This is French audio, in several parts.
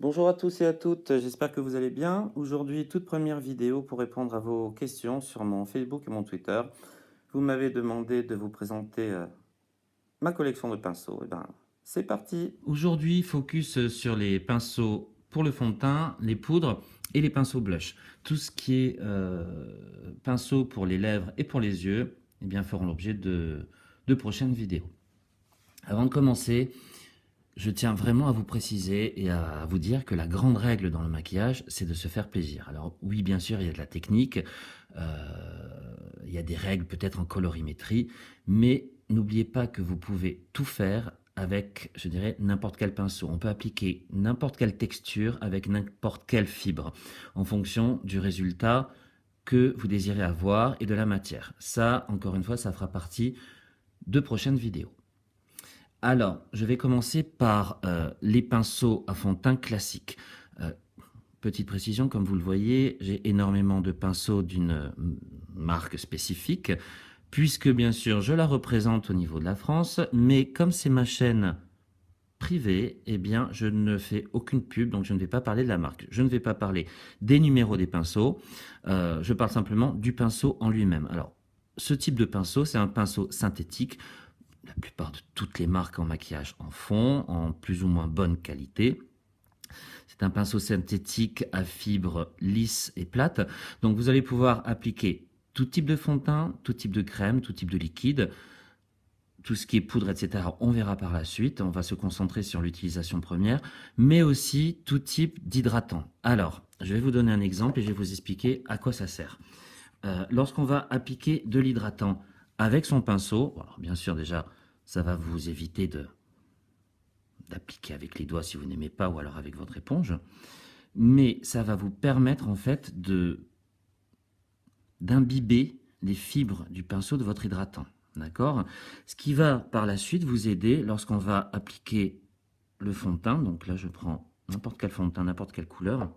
Bonjour à tous et à toutes, j'espère que vous allez bien. Aujourd'hui, toute première vidéo pour répondre à vos questions sur mon Facebook et mon Twitter. Vous m'avez demandé de vous présenter ma collection de pinceaux. Et ben, c'est parti. Aujourd'hui, focus sur les pinceaux pour le fond de teint, les poudres et les pinceaux blush. Tout ce qui est pinceaux pour les lèvres et pour les yeux, eh bien, feront l'objet de prochaines vidéos. Avant de commencer, je tiens vraiment à vous préciser et à vous dire que la grande règle dans le maquillage, c'est de se faire plaisir. Alors oui, bien sûr, il y a de la technique, il y a des règles peut-être en colorimétrie, mais n'oubliez pas que vous pouvez tout faire avec, je dirais, n'importe quel pinceau. On peut appliquer n'importe quelle texture avec n'importe quelle fibre, en fonction du résultat que vous désirez avoir et de la matière. Ça, encore une fois, ça fera partie de prochaines vidéos. Alors, je vais commencer par les pinceaux à fond de teint classiques. Petite précision, comme vous le voyez, j'ai énormément de pinceaux d'une marque spécifique, puisque bien sûr je la représente au niveau de la France, mais comme c'est ma chaîne privée, eh bien je ne fais aucune pub, donc je ne vais pas parler de la marque. Je ne vais pas parler des numéros des pinceaux, je parle simplement du pinceau en lui-même. Alors, ce type de pinceau, c'est un pinceau synthétique. La plupart de toutes les marques en maquillage en font, en plus ou moins bonne qualité. C'est un pinceau synthétique à fibres lisses et plates. Donc vous allez pouvoir appliquer tout type de fond de teint, tout type de crème, tout type de liquide, tout ce qui est poudre, etc. On verra par la suite. On va se concentrer sur l'utilisation première, mais aussi tout type d'hydratant. Alors, je vais vous donner un exemple et je vais vous expliquer à quoi ça sert. Lorsqu'on va appliquer de l'hydratant avec son pinceau, alors bien sûr déjà, ça va vous éviter d'appliquer avec les doigts si vous n'aimez pas, ou alors avec votre éponge, mais ça va vous permettre en fait d'imbiber les fibres du pinceau de votre hydratant, d'accord? Ce qui va par la suite vous aider lorsqu'on va appliquer le fond de teint. Donc là, je prends n'importe quel fond de teint, n'importe quelle couleur.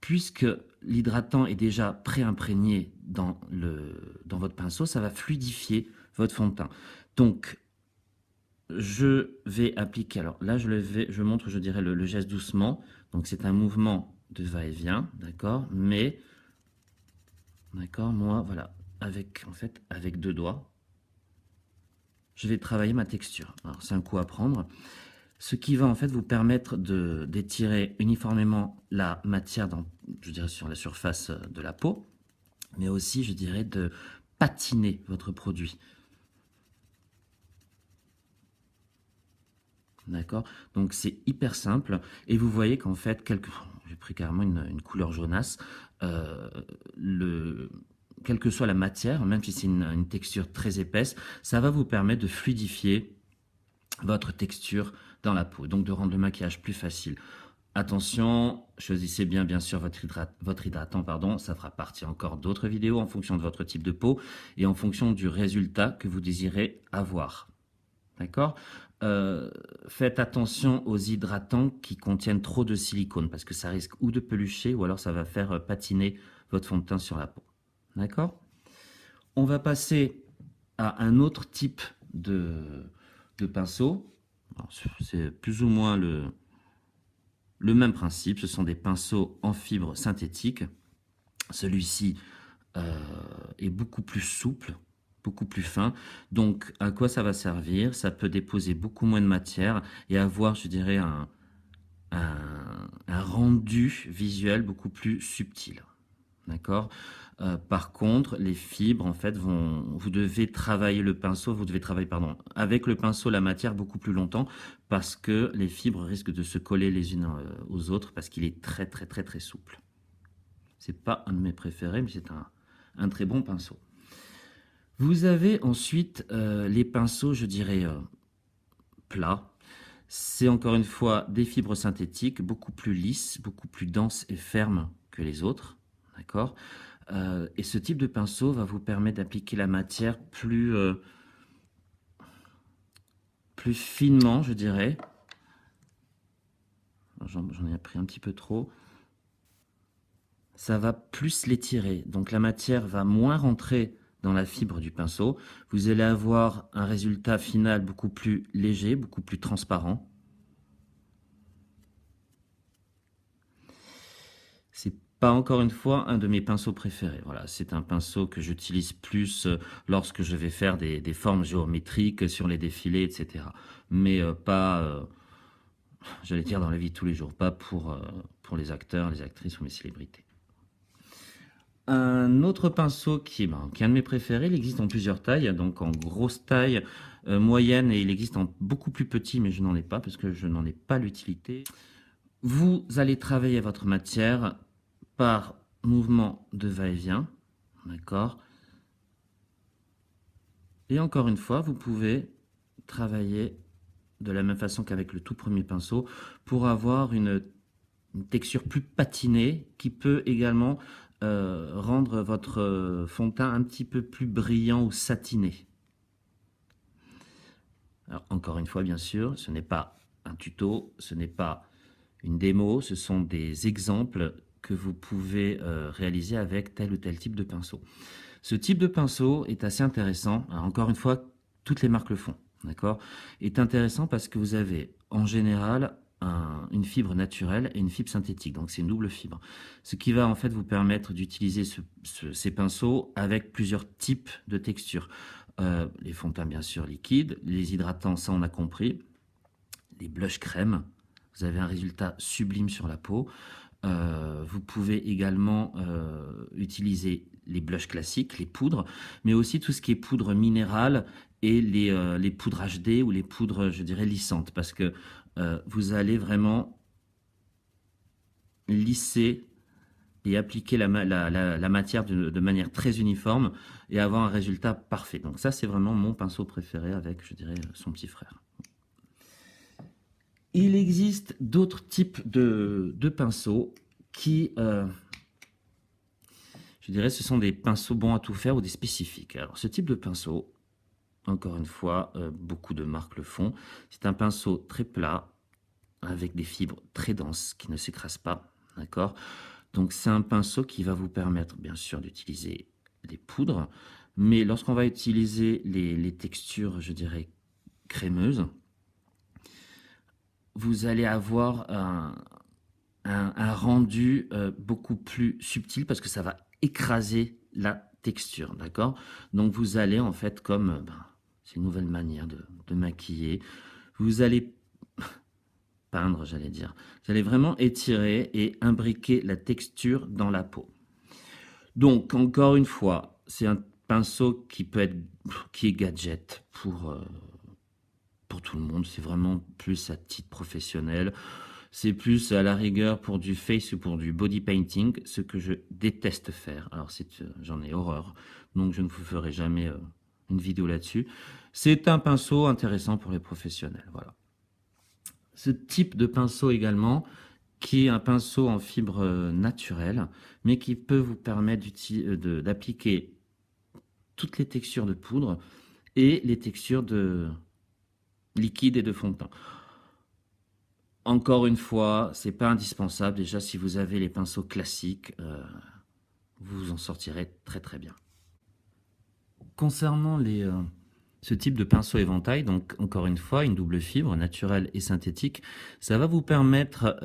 Puisque l'hydratant est déjà pré-imprégné dans votre pinceau, ça va fluidifier votre fond de teint. Donc, je vais appliquer, alors là je montre, je dirais, le geste doucement. Donc c'est un mouvement de va-et-vient, d'accord, mais, d'accord, moi, voilà, avec deux doigts, je vais travailler ma texture. Alors c'est un coup à prendre. Ce qui va en fait vous permettre d'étirer uniformément la matière je dirais, sur la surface de la peau, mais aussi, je dirais, de patiner votre produit. D'accord? Donc c'est hyper simple, et vous voyez qu'en fait, j'ai pris carrément une couleur jaunasse, quelle que soit la matière, même si c'est une texture très épaisse, ça va vous permettre de fluidifier votre texture dans la peau, donc de rendre le maquillage plus facile. Attention, choisissez bien sûr votre hydratant, pardon, ça fera partie encore d'autres vidéos en fonction de votre type de peau et en fonction du résultat que vous désirez avoir. D'accord? Faites attention aux hydratants qui contiennent trop de silicone, parce que ça risque ou de pelucher ou alors ça va faire patiner votre fond de teint sur la peau. D'accord? On va passer à un autre type de pinceau. C'est plus ou moins le même principe. Ce sont des pinceaux en fibre synthétique. Celui-ci est beaucoup plus souple, beaucoup plus fin. Donc, à quoi ça va servir? Ça peut déposer beaucoup moins de matière et avoir, je dirais, un rendu visuel beaucoup plus subtil. D'accord? Par contre, les fibres, en fait, vous devez travailler le pinceau, pardon, avec le pinceau la matière beaucoup plus longtemps, parce que les fibres risquent de se coller les unes aux autres, parce qu'il est très souple. C'est pas un de mes préférés, mais c'est un très bon pinceau. Vous avez ensuite les pinceaux, je dirais, plats. C'est encore une fois des fibres synthétiques, beaucoup plus lisses, beaucoup plus denses et fermes que les autres. D'accord? Et ce type de pinceau va vous permettre d'appliquer la matière plus finement, je dirais. J'en ai pris un petit peu trop. Ça va plus l'étirer. Donc la matière va moins rentrer dans la fibre du pinceau. Vous allez avoir un résultat final beaucoup plus léger, beaucoup plus transparent. C'est pas encore une fois un de mes pinceaux préférés. Voilà, c'est un pinceau que j'utilise plus lorsque je vais faire des formes géométriques sur les défilés, etc. Mais pas, j'allais dire dans la vie de tous les jours, pas pour les acteurs, les actrices ou mes célébrités. Un autre pinceau qui est un de mes préférés, il existe en plusieurs tailles, donc en grosse taille, moyenne, et il existe en beaucoup plus petit, mais je n'en ai pas parce que je n'en ai pas l'utilité. Vous allez travailler votre matière par mouvement de va-et-vient, d'accord? Et encore une fois, vous pouvez travailler de la même façon qu'avec le tout premier pinceau pour avoir une texture plus patinée qui peut également rendre votre fond de teint un petit peu plus brillant ou satiné. Alors, encore une fois, bien sûr, ce n'est pas un tuto, ce n'est pas une démo, ce sont des exemples que vous pouvez réaliser avec tel ou tel type de pinceau. Ce type de pinceau est assez intéressant. Alors, encore une fois, toutes les marques le font, d'accord? Est intéressant parce que vous avez en général une fibre naturelle et une fibre synthétique, donc c'est une double fibre. Ce qui va en fait vous permettre d'utiliser ces pinceaux avec plusieurs types de textures. Les fonds de teint bien sûr liquides, les hydratants, ça on a compris, les blushs crème, vous avez un résultat sublime sur la peau. Vous pouvez également utiliser les blushs classiques, les poudres, mais aussi tout ce qui est poudre minérale et les poudres HD ou les poudres, je dirais, lissantes, parce que vous allez vraiment lisser et appliquer la matière de manière très uniforme et avoir un résultat parfait. Donc ça, c'est vraiment mon pinceau préféré avec, je dirais, son petit frère. Il existe d'autres types de pinceaux qui, je dirais, ce sont des pinceaux bons à tout faire ou des spécifiques. Alors, ce type de pinceau, encore une fois, beaucoup de marques le font. C'est un pinceau très plat, avec des fibres très denses qui ne s'écrasent pas, d'accord? Donc, c'est un pinceau qui va vous permettre, bien sûr, d'utiliser les poudres, mais lorsqu'on va utiliser les textures, je dirais, crémeuses, vous allez avoir un rendu beaucoup plus subtil parce que ça va écraser la texture, d'accord? Donc vous allez en fait comme, c'est une nouvelle manière de maquiller, vous allez peindre, j'allais dire. Vous allez vraiment étirer et imbriquer la texture dans la peau. Donc encore une fois, c'est un pinceau qui est gadget pour tout le monde, c'est vraiment plus à titre professionnel. C'est plus à la rigueur pour du face ou pour du body painting, ce que je déteste faire. Alors j'en ai horreur, donc je ne vous ferai jamais une vidéo là-dessus. C'est un pinceau intéressant pour les professionnels, voilà. Ce type de pinceau également, qui est un pinceau en fibre naturelle, mais qui peut vous permettre d'appliquer toutes les textures de poudre et les textures de liquide et de fond de teint. Encore une fois, c'est pas indispensable. Déjà, si vous avez les pinceaux classiques, vous en sortirez très très bien. Concernant ce type de pinceau éventail, donc encore une fois, une double fibre naturelle et synthétique, ça va vous permettre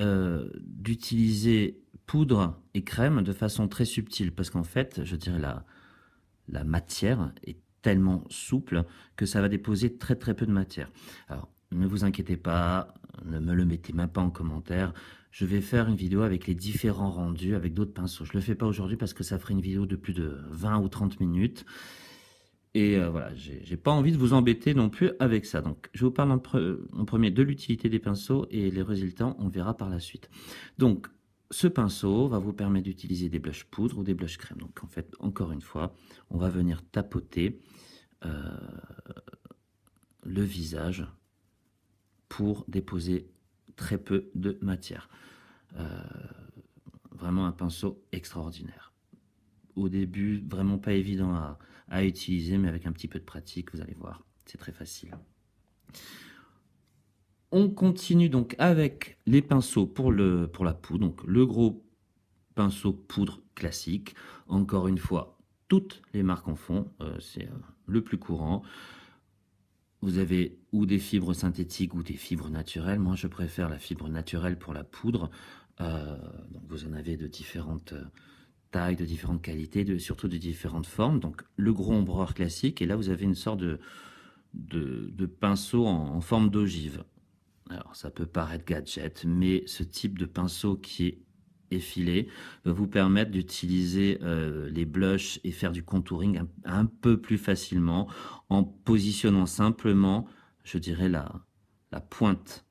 d'utiliser poudre et crème de façon très subtile, parce qu'en fait, je dirais la matière est tellement souple que ça va déposer très très peu de matière. Alors, ne vous inquiétez pas, ne me le mettez même pas en commentaire. Je vais faire une vidéo avec les différents rendus avec d'autres pinceaux. Je ne le fais pas aujourd'hui parce que ça ferait une vidéo de plus de 20 ou 30 minutes. Et voilà, j'ai pas envie de vous embêter non plus avec ça. Donc, je vous parle en premier de l'utilité des pinceaux et les résultats, on verra par la suite. Donc, ce pinceau va vous permettre d'utiliser des blushs poudre ou des blushs crème. Donc, en fait, encore une fois, on va venir tapoter le visage pour déposer très peu de matière. Vraiment un pinceau extraordinaire. Au début, vraiment pas évident à utiliser, mais avec un petit peu de pratique, vous allez voir, c'est très facile. On continue donc avec les pinceaux pour la poudre, donc le gros pinceau poudre classique. Encore une fois, toutes les marques en font, c'est le plus courant. Vous avez ou des fibres synthétiques ou des fibres naturelles. Moi, je préfère la fibre naturelle pour la poudre. Donc vous en avez de différentes tailles, de différentes qualités, surtout de différentes formes. Donc le gros ombreur classique, et là vous avez une sorte de pinceau en forme d'ogive. Alors ça peut paraître gadget, mais ce type de pinceau qui est effilé va vous permettre d'utiliser les blushs et faire du contouring un peu plus facilement en positionnant simplement, je dirais, la pointe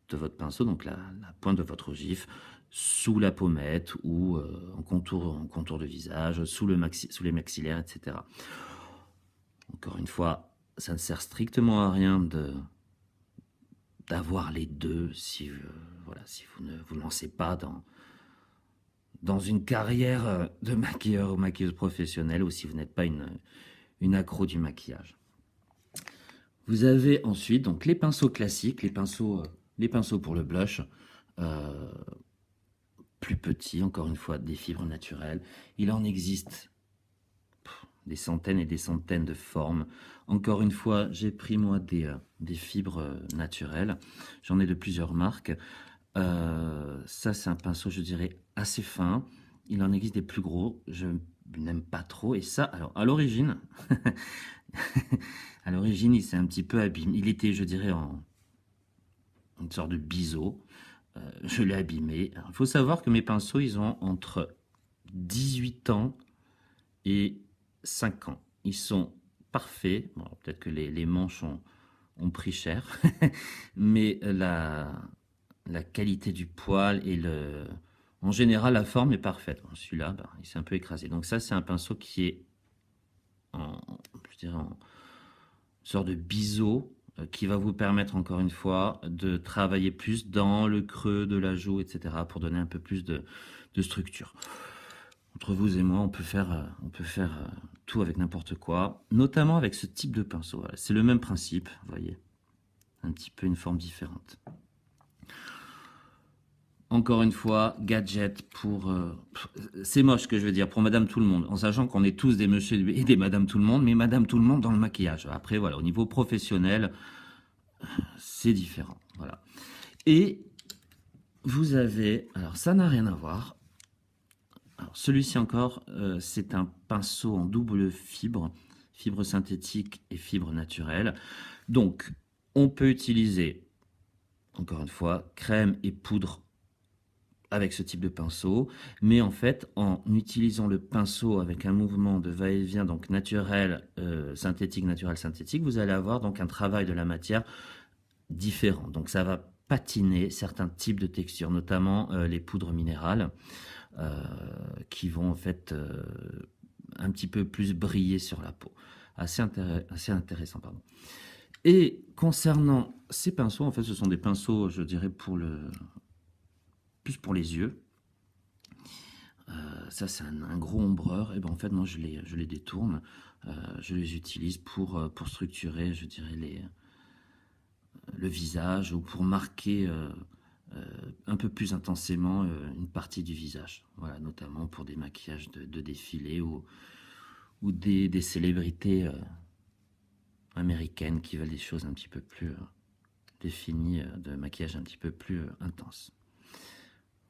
de votre pinceau, donc la pointe de votre ogive, sous la pommette ou en contour de visage, sous les maxillaires, etc. Encore une fois, ça ne sert strictement à rien d'avoir les deux si, voilà, si vous ne vous lancez pas dans une carrière de maquilleur ou maquilleuse professionnelle, ou si vous n'êtes pas une accro du maquillage. Vous avez ensuite donc les pinceaux classiques, les pinceaux pour le blush, plus petits, encore une fois, des fibres naturelles. Il en existe des centaines et des centaines de formes. Encore une fois, j'ai pris moi des fibres naturelles. J'en ai de plusieurs marques. Ça, c'est un pinceau, je dirais, assez fin. Il en existe des plus gros. Je n'aime pas trop. Et ça, alors, à l'origine, à l'origine, il s'est un petit peu abîmé. Il était, je dirais, en une sorte de biseau. Je l'ai abîmé. Il faut savoir que mes pinceaux, ils ont entre 18 ans et 5 ans. Ils sont parfaits. Bon, peut-être que les manches ont pris cher, mais la qualité du poil et en général, la forme est parfaite. Bon, celui-là, bah, il s'est un peu écrasé. Donc ça, c'est un pinceau qui est je dirais en sorte de biseau qui va vous permettre, encore une fois, de travailler plus dans le creux de la joue, etc., pour donner un peu plus de structure. Entre vous et moi, on peut faire tout avec n'importe quoi, notamment avec ce type de pinceau. Voilà. C'est le même principe, vous voyez, un petit peu une forme différente. Encore une fois, gadget pour... c'est moche ce que je veux dire, pour Madame Tout-le-Monde, en sachant qu'on est tous des monsieur et des Madame Tout-le-Monde, mais Madame Tout-le-Monde dans le maquillage. Après, voilà, au niveau professionnel, c'est différent. Voilà. Et vous avez... Alors, ça n'a rien à voir. Alors, celui-ci encore, c'est un pinceau en double fibre synthétique et fibre naturelle. Donc, on peut utiliser, encore une fois, crème et poudre avec ce type de pinceau, mais en fait, en utilisant le pinceau avec un mouvement de va-et-vient, donc naturel, synthétique, naturel, synthétique, vous allez avoir donc un travail de la matière différent. Donc, ça va patiner certains types de textures, notamment les poudres minérales, qui vont en fait un petit peu plus briller sur la peau. Assez intéressant, pardon. Et concernant ces pinceaux, en fait, ce sont des pinceaux, je dirais, plus pour les yeux. Ça, c'est un gros ombreur. Et ben en fait, moi, je les détourne. Je les utilise pour structurer, je dirais, le visage, ou pour marquer un peu plus intensément une partie du visage. Voilà, notamment pour des maquillages de défilé ou des célébrités américaines qui veulent des choses un petit peu plus définies, de maquillage un petit peu plus intense.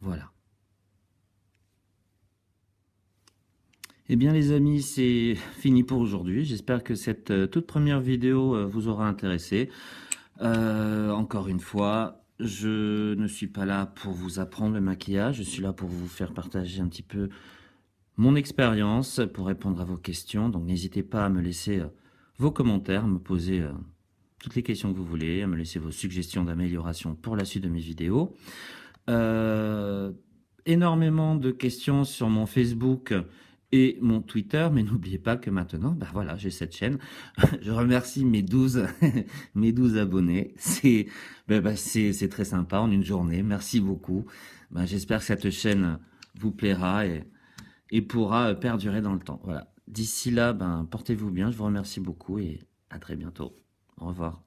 Voilà. Eh bien les amis, c'est fini pour aujourd'hui. J'espère que cette toute première vidéo vous aura intéressé. Encore une fois, je ne suis pas là pour vous apprendre le maquillage, je suis là pour vous faire partager un petit peu mon expérience, pour répondre à vos questions. Donc n'hésitez pas à me laisser vos commentaires, à me poser toutes les questions que vous voulez, à me laisser vos suggestions d'amélioration pour la suite de mes vidéos. Énormément de questions sur mon Facebook et mon Twitter, mais n'oubliez pas que maintenant, ben voilà, j'ai cette chaîne. Je remercie mes 12 abonnés. C'est très sympa en une journée. Merci beaucoup. Ben, j'espère que cette chaîne vous plaira et pourra perdurer dans le temps. Voilà. D'ici là, ben, portez-vous bien. Je vous remercie beaucoup et à très bientôt. Au revoir.